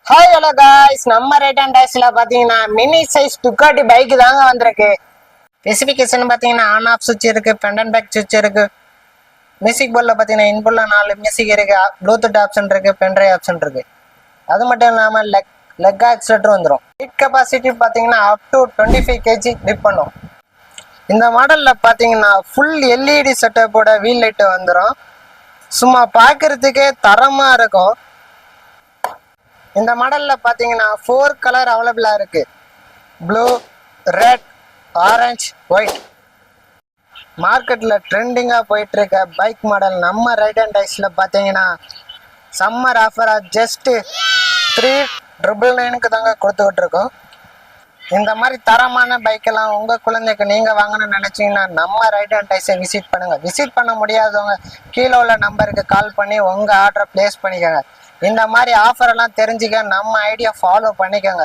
Hi hello guys, நம்ம right and டைஸ்ல பாத்தீங்கன்னா mini size Ducati bike தாங்க வந்திருக்கு. ஸ்பெசிஃபிகேஷன் பாத்தீங்கன்னா ஆன் ஆஃப் சுவிட்ச் இருக்கு, ஃப்ரண்ட் அண்ட் பேக் சுவிட்ச் இருக்கு. மியூசிக் போர்டில் பாத்தீங்கன்னா இன்புல்ல 4 மியூசிக் இருக்கு, ப்ளூடூத் ஆப்ஷன் இருக்கு, பென்ட்ரைவ் ஆப்ஷன் இருக்கு. அது மட்டும் இல்லாம லெக் ஆக்சிலேட்டர் வந்துடும். வெயிட் கெப்பாசிட்டி பாத்தீங்கன்னா அப் டு 25 kg லிஃப்ட் பண்ணும். இந்த மாடல்ல பாத்தீங்கன்னா ஃபுல் எல்இடி செட்டப்போட வீல் லைட் வந்துடும். சும்மா பார்க்கறதுக்கே தரமா இருக்கும். இந்த மாடல்ல பாத்தீங்கன்னா 4 கலர் அவைலபிளா இருக்கு. Blue, red, orange, white. மார்க்கெட்ல ட்ரெண்டிங்கா போயிட்டு இருக்க பைக் மாடல் நம்ம ரைட் அண்ட் டைஸ்ல பாத்தீங்கன்னா சம்மர் ஆஃபரா ஜஸ்ட் 3,999 தாங்க கொடுத்துக்கிட்டு இருக்கோம். இந்த மாதிரி தரமான பைக்கெல்லாம் உங்க குழந்தைக்கு நீங்க வாங்கணும்னு நினைச்சீங்கன்னா நம்ம ரைட் அண்ட் டைஸை விசிட் பண்ணுங்க. விசிட் பண்ண முடியாதவங்க கீழே உள்ள நம்பருக்கு கால் பண்ணி உங்க ஆர்டரை பிளேஸ் பண்ணிக்கோங்க. இந்த மாதிரி ஆஃபர் எல்லாம் தெரிஞ்சுக்க நம்ம ஐடியா ஃபாலோ பண்ணிக்கோங்க.